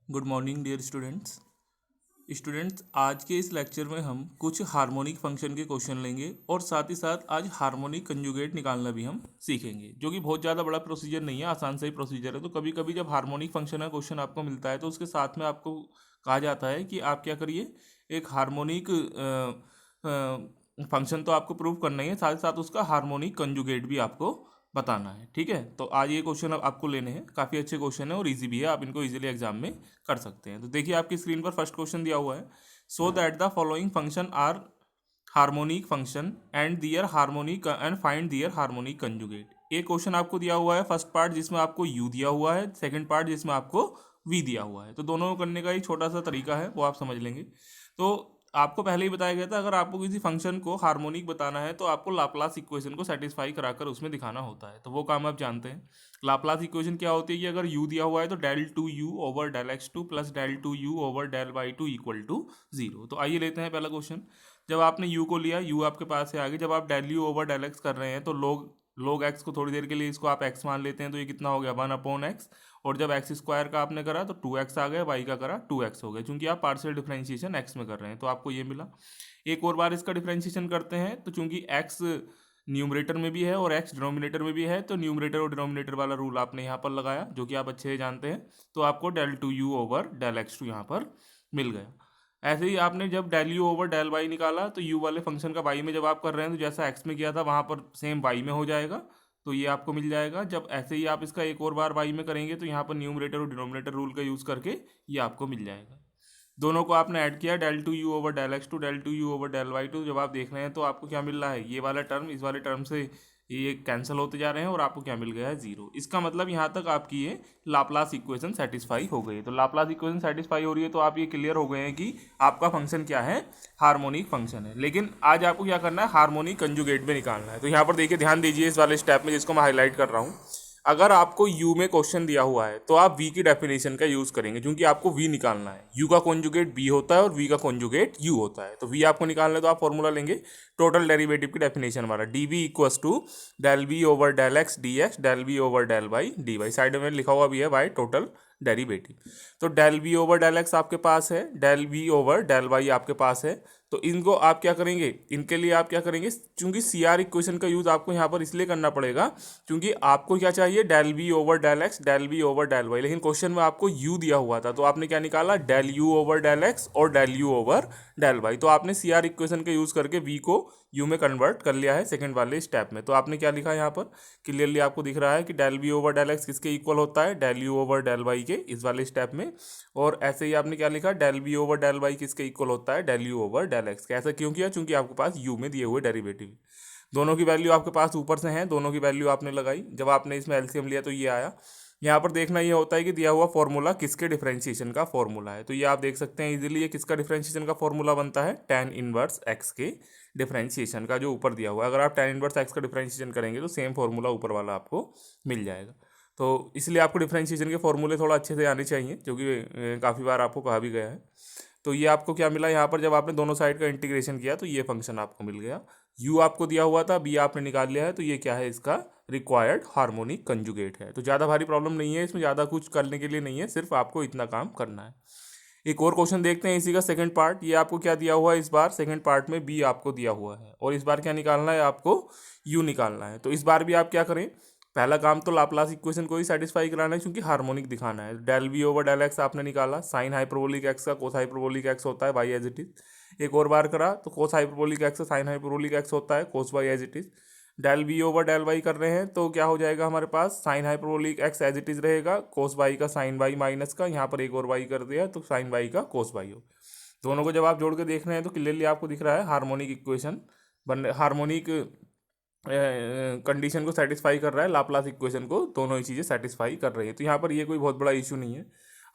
Good morning dear students. आज के इस लेक्चर में हम कुछ हार्मोनिक फंक्शन के क्वेश्चन लेंगे और साथ ही साथ आज हार्मोनिक कंजुगेट निकालना भी हम सीखेंगे, जो कि बहुत ज़्यादा बड़ा प्रोसीजर नहीं है, आसान सा ही प्रोसीजर है। तो कभी कभी जब हार्मोनिक फंक्शन का क्वेश्चन आपको मिलता है तो उसके साथ में आपको कहा जाता है कि आप क्या करिए, एक हार्मोनिक फंक्शन तो आपको प्रूव करना ही है, साथ ही साथ उसका हार्मोनिक कंजुगेट भी आपको बताना है। ठीक है, तो आज ये क्वेश्चन अब आपको लेने हैं, काफ़ी अच्छे क्वेश्चन है और इजी भी है, आप इनको इजीली एग्जाम में कर सकते हैं। तो देखिए आपकी स्क्रीन पर फर्स्ट क्वेश्चन दिया हुआ है, so that the following function are harmonic function and their harmonic and find their harmonic conjugate. एक क्वेश्चन आपको दिया हुआ है, फर्स्ट पार्ट जिसमें आपको यू दिया हुआ है, सेकंड पार्ट जिसमें आपको वी दिया हुआ है। तो दोनों करने का एक छोटा सा तरीका है, वो आप समझ लेंगे। तो आपको पहले ही बताया गया था, अगर आपको किसी फंक्शन को हार्मोनिक बताना है तो आपको लाप्लास इक्वेशन को सेटिस्फाई कराकर उसमें दिखाना होता है। तो वो काम आप जानते हैं। लाप्लास इक्वेशन क्या होती है कि अगर u दिया हुआ है तो del two u over del x two plus del two u over del y two equal to zero. तो आइए लेते हैं पहला क्वेश्चन। जब आपने u को लिया, u आपके पास है आगे, जब आप del u over del x कर रहे हैं तो लोग एक्स को थोड़ी देर के लिए इसको आप एक्स मान लेते हैं, तो ये कितना हो गया 1/x। और जब एक्स स्क्वायर का आपने करा तो 2x आ गया, वाई का करा 2x हो गया, क्योंकि आप पार्शियल डिफरेंशिएशन एक्स में कर रहे हैं, तो आपको ये मिला। एक और बार इसका डिफरेंशिएशन करते हैं, तो चूंकि x न्यूमरेटर में भी है और x डिनोमिनेटर में भी है, तो न्यूमरेटर और डिनोमिनेटर वाला रूल आपने यहाँ पर लगाया, जो कि आप अच्छे से जानते हैं। तो आपको del two u over del x two यहाँ पर मिल गया। ऐसे ही आपने जब del u over del y निकाला, तो यू वाले फंक्शन का वाई में जब आप कर रहे हैं तो जैसा एक्स में किया था वहाँ पर सेम वाई में हो जाएगा, तो ये आपको मिल जाएगा। जब ऐसे ही आप इसका एक और बार वाई में करेंगे तो यहाँ पर न्यूमरेटर और डिनोमिनेटर रूल का यूज़ करके ये आपको मिल जाएगा। दोनों को आपने ऐड किया, del two u over del x two del two u over del y two, जब आप देख रहे हैं तो आपको क्या मिल रहा है, ये वाला टर्म इस वाले टर्म से ये कैंसिल होते जा रहे हैं और आपको क्या मिल गया है, जीरो। इसका मतलब यहाँ तक आपकी ये लाप्लास इक्वेशन सेटिस्फाई हो गई। तो लाप्लास इक्वेशन सेटिस्फाई हो रही है तो आप ये क्लियर हो गए हैं कि आपका फंक्शन क्या है, हार्मोनिक फंक्शन है। लेकिन आज आपको क्या करना है, हार्मोनिक कंजुगेट में निकालना है। तो यहाँ पर देखिए, ध्यान दीजिए इस वाले स्टेप में जिसको मैं हाईलाइट कर रहा हूँ। अगर आपको u में क्वेश्चन दिया हुआ है तो आप v की डेफिनेशन का यूज करेंगे, क्योंकि आपको v निकालना है। u का कॉन्जुगेट b होता है और v का कॉन्जुगेट u होता है। तो v आपको निकालना है तो आप फॉर्मूला लेंगे टोटल डेरिवेटिव की डेफिनेशन वाला, dv equals to del v over del x d x del v over del y d y. Side में लिखा हुआ भी है y टोटल डेरिवेटिव। तो del v over del x आपके पास है, del v over del y आपके पास है। तो इनको आप क्या करेंगे, इनके लिए आप क्या करेंगे, चूंकि सी आर इक्वेशन का यूज आपको यहाँ पर इसलिए करना पड़ेगा क्योंकि आपको क्या चाहिए, del v over del x del v over del y. लेकिन क्वेश्चन में आपको यू दिया हुआ था, तो आपने क्या निकाला, del u over del x और del u over del y. तो आपने सी आर इक्वेशन का यूज करके वी को यू में कन्वर्ट कर लिया है सेकंड वाले स्टेप में। तो आपने क्या लिखा है यहाँ पर, क्लियरली आपको दिख रहा है कि del v over del x किसके इक्वल होता है, del u over del y के, इस वाले स्टेप में। और ऐसे ही आपने क्या लिखा, del v over del y किसके इक्वल होता है, del u over del x के। ऐसा क्यों किया, क्योंकि आपके पास यू में दिए हुए डेरिवेटिव, दोनों की वैल्यू आपके पास ऊपर से हैं, दोनों की वैल्यू आपने लगाई। जब आपने इसमें एलसीएम लिया तो ये आया। यहाँ पर देखना ये होता है कि दिया हुआ फॉर्मूला किसके डिफरेंशिएशन का फॉर्मूला है। तो ये आप देख सकते हैं इजीली, ये किसका डिफरेंशिएशन का फॉर्मूला बनता है, tan इनवर्स एक्स के डिफरेंशिएशन का, जो ऊपर दिया हुआ है। अगर आप tan इनवर्स एक्स का डिफरेंशिएशन करेंगे तो सेम फॉर्मूला ऊपर वाला आपको मिल जाएगा। तो इसलिए आपको डिफरेंशिएशन के फॉर्मूले थोड़ा अच्छे से आने चाहिए, जो कि काफ़ी बार आपको कहा भी गया है। तो ये आपको क्या मिला यहाँ पर, जब आपने दोनों साइड का इंटीग्रेशन किया तो ये फंक्शन आपको मिल गया। u आपको दिया हुआ था, b आपने निकाल लिया है, तो ये क्या है, इसका रिक्वायर्ड हार्मोनिक कंजुगेट है। तो ज़्यादा भारी प्रॉब्लम नहीं है, इसमें ज़्यादा कुछ करने के लिए नहीं है, सिर्फ आपको इतना काम करना है। एक और क्वेश्चन देखते हैं इसी का सेकंड पार्ट। ये आपको क्या दिया हुआ है, इस बार सेकंड पार्ट में b आपको दिया हुआ है और इस बार क्या निकालना है, आपको u निकालना है। तो इस बार भी आप क्या करें, पहला काम तो लाप्लास इक्वेशन को ही सेटिस्फाई कराना है, क्योंकि हार्मोनिक दिखाना है। Del v over del x आपने निकाला, साइन हाइपरबोलिक एक्स का कोस हाइपरबोलिक एक्स होता है, वाई एज इट इज। एक और बार करा तो cos hyperbolic x sine hyperbolic x होता है, cos y as it is. Del v over del y कर रहे हैं तो क्या हो जाएगा हमारे पास, sine hyperbolic x as it is रहेगा, कोस वाई का साइन वाई माइनस का, यहाँ पर एक और वाई कर दिया तो साइन वाई का कोस वाई हो। दोनों को जब आप जोड़ के देख रहे हैं तो क्लियरली आपको दिख रहा है हार्मोनिक इक्वेशन हार्मोनिक कंडीशन को सेटिस्फाई कर रहा है, लाप्लास इक्वेशन को दोनों ही चीज़ें सेटिस्फाई कर रही है। तो यहाँ पर ये कोई बहुत बड़ा इशू नहीं है।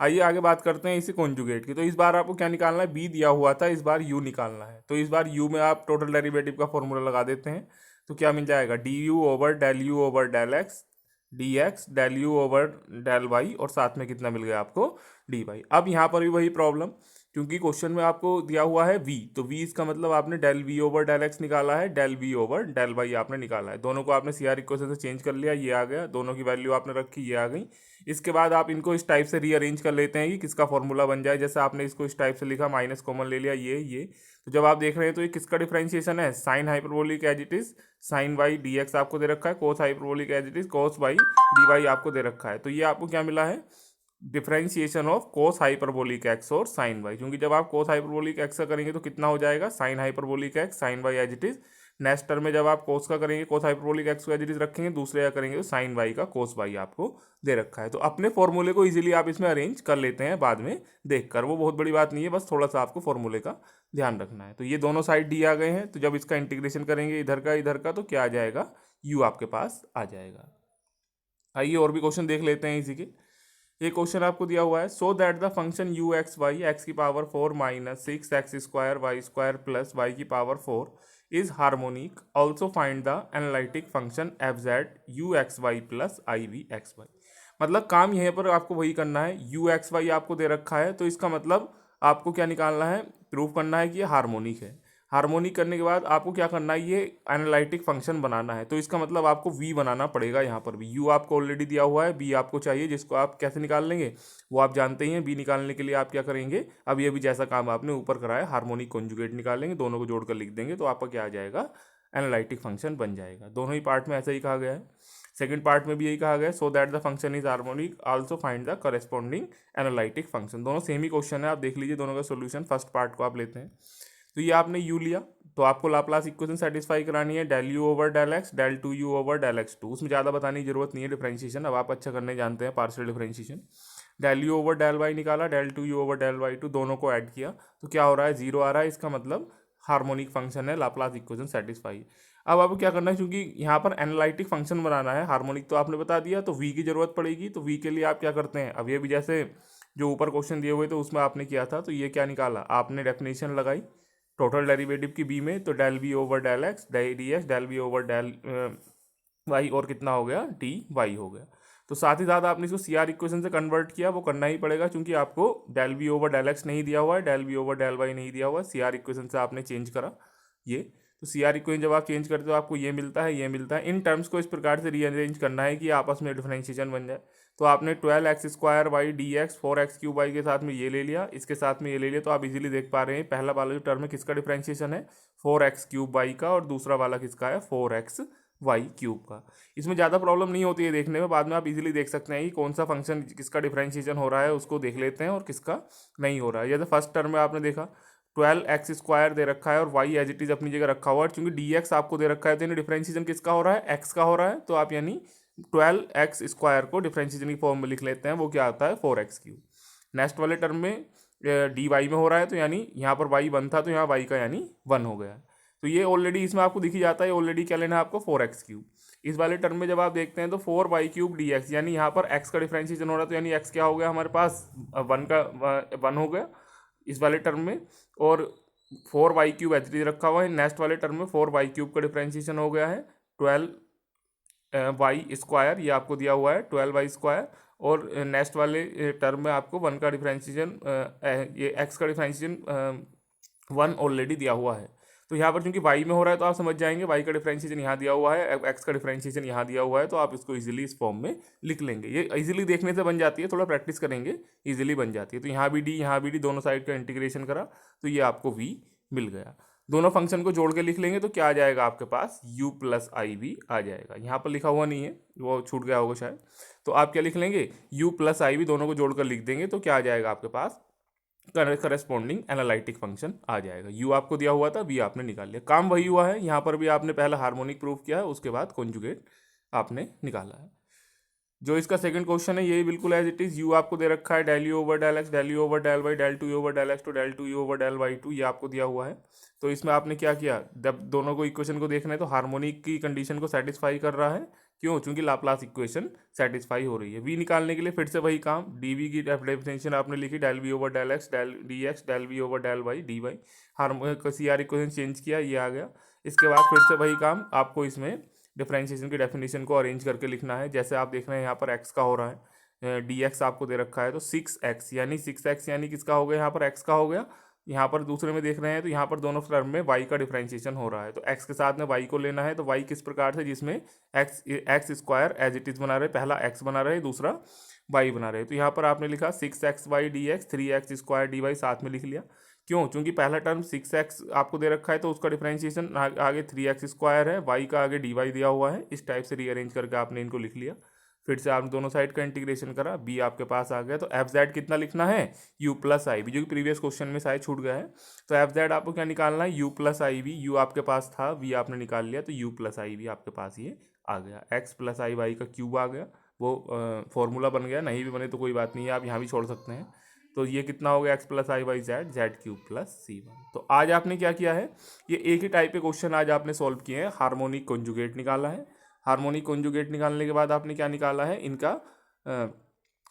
आइए आगे बात करते हैं इसी कॉन्जुगेट की। तो इस बार आपको क्या निकालना है, बी दिया हुआ था, इस बार यू निकालना है। तो इस बार यू में आप टोटल डेरिवेटिव का फॉर्मूला लगा देते हैं, तो क्या मिल जाएगा, d u over del u over del x d x del u over del y, और साथ में कितना मिल गया आपको, डी वाई। अब यहाँ पर भी वही प्रॉब्लम क्योंकि क्वेश्चन में आपको दिया हुआ है v, तो v इसका मतलब आपने del v over del x निकाला है, del v over del y आपने निकाला है। दोनों को आपने CR इक्वेशन से चेंज कर लिया, ये आ गया, दोनों की वैल्यू आपने रखी, ये आ गई। इसके बाद आप इनको इस टाइप से रीअरेंज कर लेते हैं कि किसका फॉर्मूला बन जाए। जैसे आपने इसको इस टाइप से लिखा, माइनस कॉमन ले लिया, ये तो जब आप देख रहे हैं तो ये किसका डिफरेंशिएशन है, sine hyperbolic as it is sine y d x आपको दे रखा है, cos hyperbolic as it is cos y d y आपको दे रखा है। तो ये आपको क्या मिला है, differentiation of cos hyperbolic x और साइन वाई। क्योंकि जब आप कोस हाइपरबोलिक एक्स का करेंगे तो कितना हो जाएगा, sine hyperbolic x sine y as it is. Next term में जब आप कोस का करेंगे, कोस हाइपरबोलिक एक्स को एज इट इज रखेंगे, दूसरे का करेंगे तो साइन वाई का कोस वाई आपको दे रखा है। तो अपने फॉर्मूले को इजीली आप इसमें अरेंज कर लेते हैं बाद में देखकर, वो बहुत बड़ी बात नहीं है, बस थोड़ा सा आपको फॉर्मूले का ध्यान रखना है। तो ये दोनों साइड डी आ गए हैं, तो जब इसका इंटीग्रेशन करेंगे इधर का तो क्या आ जाएगा, यू आपके पास आ जाएगा। आइए और भी क्वेश्चन देख लेते हैं इसी के। ये क्वेश्चन आपको दिया हुआ है, so that the function u x y x की power 4 minus 6 x square y square plus y की power 4 is harmonic, also find the analytic function f z u x y plus i v x y. मतलब काम यहाँ पर आपको वही करना है, यू एक्स वाई आपको दे रखा है, तो इसका मतलब आपको क्या निकालना है, प्रूव करना है कि ये हार्मोनिक है। हार्मोनिक करने के बाद आपको क्या करना है, ये एनालिटिक फंक्शन बनाना है। तो इसका मतलब आपको v बनाना पड़ेगा। यहाँ पर भी u आपको ऑलरेडी दिया हुआ है, b आपको चाहिए, जिसको आप कैसे निकाल लेंगे वो आप जानते ही हैं। b निकालने के लिए आप क्या करेंगे, अब ये भी जैसा काम आपने ऊपर कराया, हार्मोनिक कॉन्जुगेट निकालेंगे, दोनों को जोड़कर लिख देंगे, तो आपका क्या आ जाएगा, एनालिटिक फंक्शन बन जाएगा। दोनों ही पार्ट में ऐसा ही कहा गया है, सेकंड पार्ट में भी यही कहा गया है, so that the function is harmonic also find the corresponding analytic function. दोनों सेम ही क्वेश्चन है, आप देख लीजिए दोनों का सोल्यूशन। फर्स्ट पार्ट को आप लेते हैं, तो ये आपने u लिया, तो आपको लाप्लास इक्वेशन सेटिस्फाई करानी है, del u over del x del two u over del x two. उसमें ज़्यादा बताने की जरूरत नहीं है डिफरेंशिएशन, अब आप अच्छा करने जानते हैं partial differentiation. Del u over del y निकाला, del two u over del y two, दोनों को ऐड किया तो क्या हो रहा है, जीरो आ रहा है। इसका मतलब हार्मोनिक फंक्शन है, लाप्लास इक्वेशन सेटिस्फाई। अब आपको क्या करना है, क्योंकि यहाँ पर एनालिटिक फंक्शन बनाना है, हार्मोनिक तो आपने बता दिया, तो v की जरूरत पड़ेगी। तो v के लिए आप क्या करते हैं, अब ये भी जैसे जो ऊपर क्वेश्चन दिए हुए थे उसमें आपने किया था, तो ये क्या निकाला, आपने डेफिनेशन लगाई टोटल डेरिवेटिव की b में, तो del v over del x d x del v over del y, और कितना हो गया, डी वाई हो गया। तो साथ ही साथ आपने इसको CR इक्वेशन से कन्वर्ट किया, वो करना ही पड़ेगा क्योंकि आपको del v over del x नहीं दिया हुआ है, del v over del y नहीं दिया हुआ है, CR इक्वेशन से आपने चेंज करा ये। तो CR इक्वेशन जब आप चेंज करते हो आपको ये मिलता है, ये मिलता है। इन टर्म्स को इस प्रकार से रीअरेंज करना है कि आपस में डिफरेंशिएशन बन जाए। तो आपने 12x square y d x 4x cube y के साथ में ये ले लिया, इसके साथ में ये ले लिया, तो आप इजीली देख पा रहे हैं पहला वाला जो टर्म है किसका डिफरेंशिएशन है, 4x क्यूब वाई का, और दूसरा वाला किसका है, 4x वाई क्यूब का। इसमें ज़्यादा प्रॉब्लम नहीं होती है देखने में, बाद में आप इजीली देख सकते हैं कि कौन सा फंक्शन किसका डिफरेंशिएशन हो रहा है, उसको देख लेते हैं, और किसका नहीं हो रहा है। जैसे फर्स्ट टर्म में आपने देखा 12x स्क्वायर दे रखा है और y एज इट इज अपनी जगह रखा हुआ है, क्योंकि dx आपको दे रखा है, तो डिफरेंशिएशन किसका हो रहा है, x का हो रहा है। तो आप यानी 12x स्क्वायर को डिफरेंशिएशन की फॉर्म में लिख लेते हैं, वो क्या आता है, 4x क्यूब। नेक्स्ट वाले टर्म में dy में हो रहा है, तो यानी यहाँ पर y 1 था, तो यहाँ y का यानी 1 हो गया। तो ये ऑलरेडी इसमें आपको दिख ही जाता है, ऑलरेडी क्या लेना है आपको, 4x क्यूब। इस वाले टर्म में जब आप देखते हैं तो 4y क्यूब डी एक्स, यानी यहाँ पर x का डिफरेंशिएशन हो रहा है, तो यानी x क्या हो गया हमारे पास, 1 हो गया इस वाले टर्म में, और 4y क्यूब एच डी रखा हुआ है। नेक्स्ट वाले टर्म में 4y क्यूब का डिफरेंशिएशन हो गया है 12y स्क्वायर, ये आपको दिया हुआ है 12y स्क्वायर, और नेक्स्ट वाले टर्म में आपको 1 का डिफरेंशिएशन, ये x का डिफरेंशिएशन 1 ऑलरेडी दिया हुआ है। तो यहाँ पर क्योंकि y में हो रहा है तो आप समझ जाएंगे, y का डिफरेंशिएशन यहाँ दिया हुआ है, x का डिफरेंशिएशन यहाँ दिया हुआ है, तो आप इसको इजीली इस फॉर्म में लिख लेंगे। ये इजीली देखने से बन जाती है, थोड़ा प्रैक्टिस करेंगे इजीली बन जाती है। तो यहाँ भी d दोनों साइड का इंटीग्रेशन करा, तो ये आपको v मिल गया। दोनों फंक्शन को जोड़ के लिख लेंगे तो क्या आ जाएगा आपके पास, u प्लस आई वी आ जाएगा। यहाँ पर लिखा हुआ नहीं है, वो छूट गया होगा शायद, तो आप क्या लिख लेंगे, u प्लस आई वी, दोनों को जोड़कर लिख देंगे, तो क्या आ जाएगा आपके पास, करस्पॉन्डिंग एनालिटिक फंक्शन आ जाएगा। u आपको दिया हुआ था, v आपने निकाल लिया, काम वही हुआ है। यहाँ पर भी आपने पहला हार्मोनिक प्रूव किया है, उसके बाद कॉन्जुगेट आपने निकाला है। जो इसका सेकंड क्वेश्चन है ये बिल्कुल एज इट इज, u आपको दे रखा है del u over del x del u over del y del two u over del x two del two u over del y two, ये आपको दिया हुआ है। तो इसमें आपने क्या किया, जब दोनों को इक्वेशन को देखना है तो हार्मोनिक की कंडीशन को सेटिस्फाई कर रहा है, क्यों, क्योंकि लाप्लास इक्वेशन सेटिस्फाई हो रही है। v निकालने के लिए फिर से वही काम, dv की डेफिनेशन आपने लिखी, del v over del x del d x del v over del y d y, CR equation change किया, ये आ गया। इसके बाद फिर से वही काम, आपको इसमें डिफरेंशिएशन की डेफिनेशन को अरेंज करके लिखना है। जैसे आप देख रहे हैं यहाँ पर x का हो रहा है, डी एक्स आपको दे रखा है, तो 6x यानी किसका हो गया, यहाँ पर x का हो गया। यहाँ पर दूसरे में देख रहे हैं तो यहाँ पर दोनों टर्म में y का डिफरेंशिएशन हो रहा है, तो x के साथ में y को लेना है। तो y किस प्रकार से, जिसमें x square as it is बना रहे, पहला x बना रहे, दूसरा y बना रहे। तो यहाँ पर आपने लिखा 6xy dx, 3x square dy साथ में लिख लिया। क्यों? क्योंकि पहला टर्म 6x आपको दे रखा है, तो उसका डिफरेंशिएशन आगे 3x स्क्वायर है, y का आगे dy दिया हुआ है। इस टाइप से रीअरेंज करके आपने इनको लिख लिया। फिर से आपने दोनों साइड का इंटीग्रेशन करा, b आपके पास आ गया। तो एफ जेड कितना लिखना है, u प्लस आई बी, जो कि प्रीवियस क्वेश्चन में शायद छूट गया है। तो एफ जेड आपको क्या निकालना है, u plus i b. U आपके पास था, v आपने निकाल लिया, तो u प्लस आई बी आपके पास ये आ गया। x प्लस आई वाई का क्यूब आ गया, वो फॉर्मूला बन गया। नहीं भी बने तो कोई बात नहीं है, आप यहाँ भी छोड़ सकते हैं। तो ये कितना हो गया, x plus i y z cube plus C1। तो आज आपने क्या किया है, ये एक ही टाइप के क्वेश्चन आज आपने सॉल्व किए हैं। हार्मोनिक कॉन्जुगेट निकाला है। हार्मोनिक कॉन्जुगेट निकालने के बाद आपने क्या निकाला है, इनका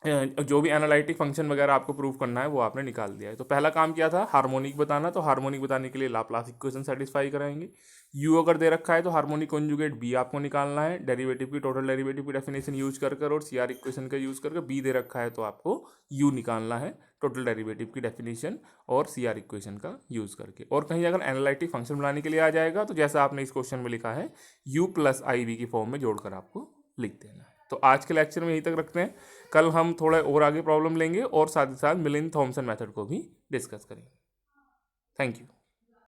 जो भी एनालिटिक फंक्शन वगैरह आपको प्रूव करना है वो आपने निकाल दिया है। तो पहला काम किया था हार्मोनिक बताना, तो हार्मोनिक बताने के लिए लाप्लास इक्वेशन सेटिस्फाई कराएंगे। u अगर दे रखा है तो हार्मोनिक कॉन्जुगेट b आपको निकालना है, डेरिवेटिव की, टोटल डेरिवेटिव की डेफिनेशन यूज कर कर, और CR इक्वेशन का यूज करके। b दे रखा है तो आपको u निकालना है, टोटल डेरिवेटिव की डेफिनेशन और CR इक्वेशन का यूज करके। और कहीं अगर एनालिटिक फंक्शन बनाने के लिए आ जाएगा तो जैसा आपने इस क्वेश्चन में लिखा है u प्लस आई वी की फॉर्म में जोड़कर आपको लिख देना है। तो आज के लेक्चर में यहीं तक रखते हैं। कल हम थोड़ा और आगे प्रॉब्लम लेंगे और साथ ही साथ मिलिंद थॉमसन मेथड को भी डिस्कस करेंगे। Thank you.